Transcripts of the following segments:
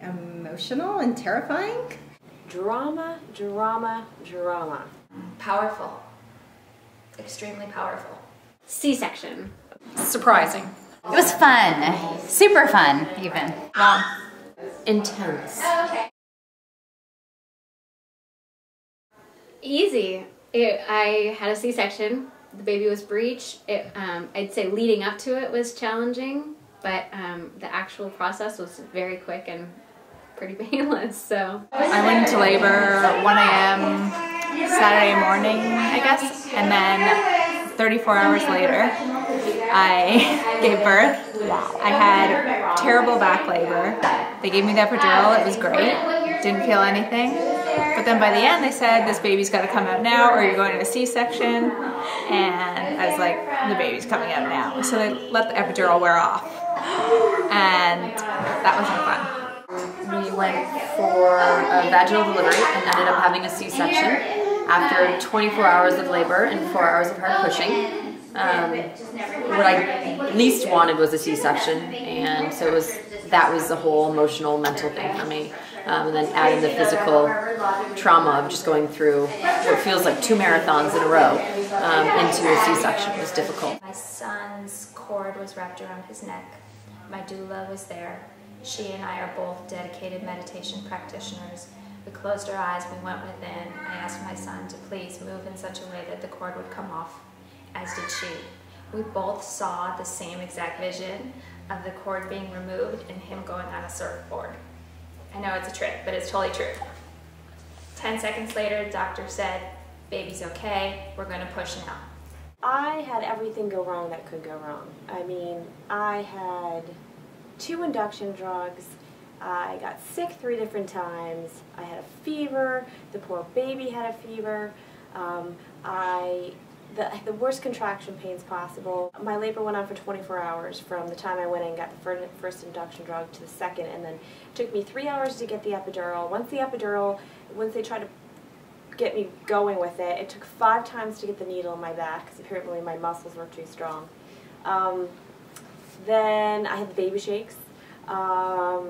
Emotional and terrifying. Drama, drama, drama. Powerful. Extremely powerful. C-section. Surprising. It was fun. Super fun, even. Long. Intense. Easy. I had a C-section. The baby was breech. I'd say leading up to it was challenging, but the actual process was very quick and pretty painless. So I went into labor at 1 a.m. Saturday morning, I guess, and then 34 hours later, I gave birth. I had terrible back labor. They gave me the epidural. It was great. Didn't feel anything. But then by the end, they said, this baby's got to come out now or you're going to a C-section. And I was like, the baby's coming out now. So they let the epidural wear off. And that wasn't fun. We went for a vaginal delivery and ended up having a C-section after 24 hours of labor and 4 hours of hard pushing. What I least wanted was a C-section, and so that was the whole emotional, mental thing for me. And then adding the physical trauma of just going through what feels like 2 marathons in a row into a C-section was difficult. My son's cord was wrapped around his neck. My doula was there. She and I are both dedicated meditation practitioners. We closed our eyes, we went within. I asked my son to please move in such a way that the cord would come off, as did she. We both saw the same exact vision of the cord being removed and him going on a surfboard. I know it's a trick, but it's totally true. 10 seconds later, the doctor said, baby's okay, we're gonna push now. I had everything go wrong that could go wrong. I mean, I had 2 induction drugs. I got sick 3 different times. I had a fever. The poor baby had a fever. The worst contraction pains possible. My labor went on for 24 hours from the time I went in and got the first induction drug to the second, and then it took me 3 hours to get the epidural. Once they tried to get me going with it, it took 5 times to get the needle in my back because apparently my muscles were too strong. Then I had the baby shakes. My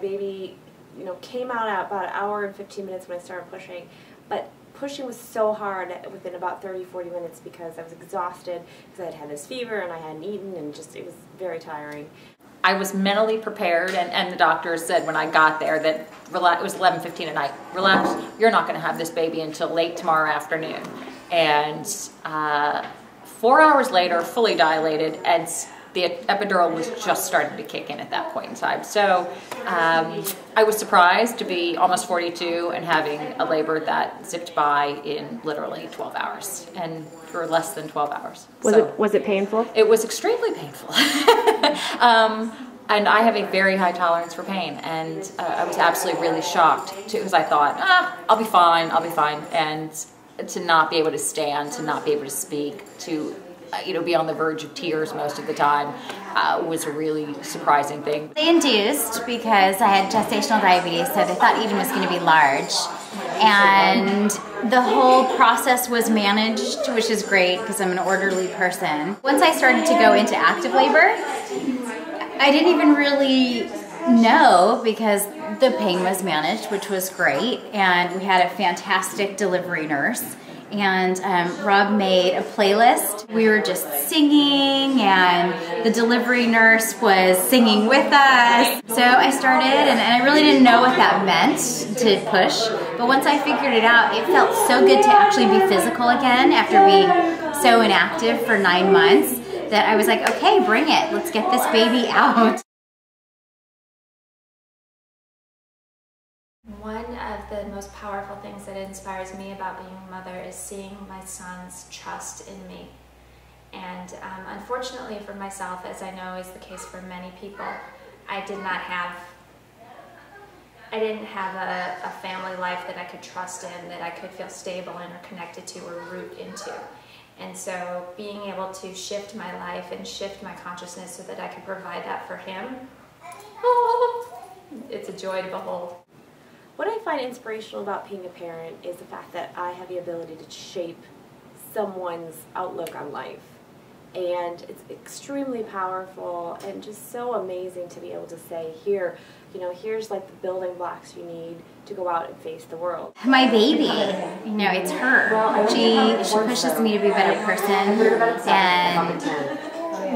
baby, came out at about 1 hour and 15 minutes when I started pushing, but pushing was so hard within about 30-40 minutes because I was exhausted because I had had this fever and I hadn't eaten, and it was very tiring. I was mentally prepared, and the doctor said when I got there that it was 11:15 at night. Relax, you're not going to have this baby until late tomorrow afternoon. And 4 hours later, fully dilated, and the epidural was just starting to kick in at that point in time. So I was surprised to be almost 42 and having a labor that zipped by in literally 12 hours, and for less than 12 hours. Was it painful? It was extremely painful. And I have a very high tolerance for pain, and I was absolutely really shocked too, because I thought, I'll be fine, and to not be able to stand, to not be able to speak, to be on the verge of tears most of the time was a really surprising thing. They induced because I had gestational diabetes, so they thought Eden was going to be large. And the whole process was managed, which is great because I'm an orderly person. Once I started to go into active labor, I didn't even really know because the pain was managed, which was great. And we had a fantastic delivery nurse. And Rob made a playlist. We were just singing, and the delivery nurse was singing with us. So I started, and I really didn't know what that meant to push. But once I figured it out, it felt so good to actually be physical again after being so inactive for 9 months that I was like, okay, bring it. Let's get this baby out. One of the most powerful things that inspires me about being a mother is seeing my son's trust in me. And unfortunately for myself, as I know is the case for many people, I didn't have a family life that I could trust in, that I could feel stable in or connected to or root into. And so being able to shift my life and shift my consciousness so that I could provide that for him, it's a joy to behold. What I find inspirational about being a parent is the fact that I have the ability to shape someone's outlook on life. and it's extremely powerful and just so amazing to be able to say, here, you know, here's like the building blocks you need to go out and face the world. My baby, you know, it's her. She pushes me to be a better person, and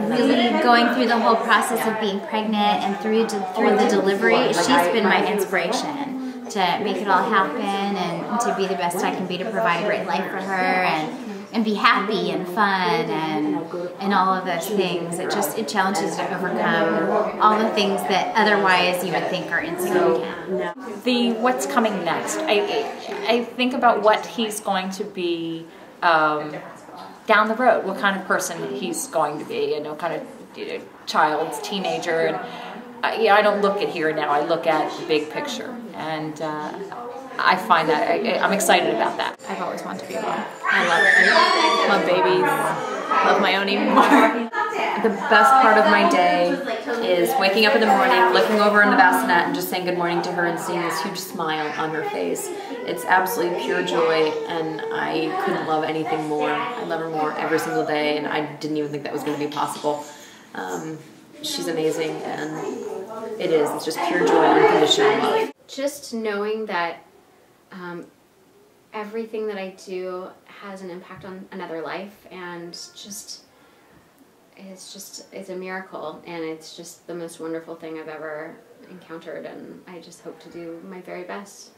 really going through the whole process of being pregnant and through the delivery, she's been my inspiration to make it all happen and to be the best I can be to provide a great life for her and be happy and fun and all of those things. It challenges to overcome all the things that otherwise you would think are insignificant. What's coming next. I think about what he's going to be down the road, what kind of person he's going to be, you know, kind of child, teenager, and I don't look at here and now. I look at the big picture, and I find that I'm excited about that. I've always wanted to be a mom. I love babies, love my own even more. The best part of my day is waking up in the morning, looking over in the bassinet and just saying good morning to her and seeing this huge smile on her face. It's absolutely pure joy, and I couldn't love anything more. I love her more every single day, and I didn't even think that was going to be possible. She's amazing, and it's just pure joy and unconditional love. Just knowing that everything that I do has an impact on another life, and it's a miracle, and it's just the most wonderful thing I've ever encountered, and I just hope to do my very best.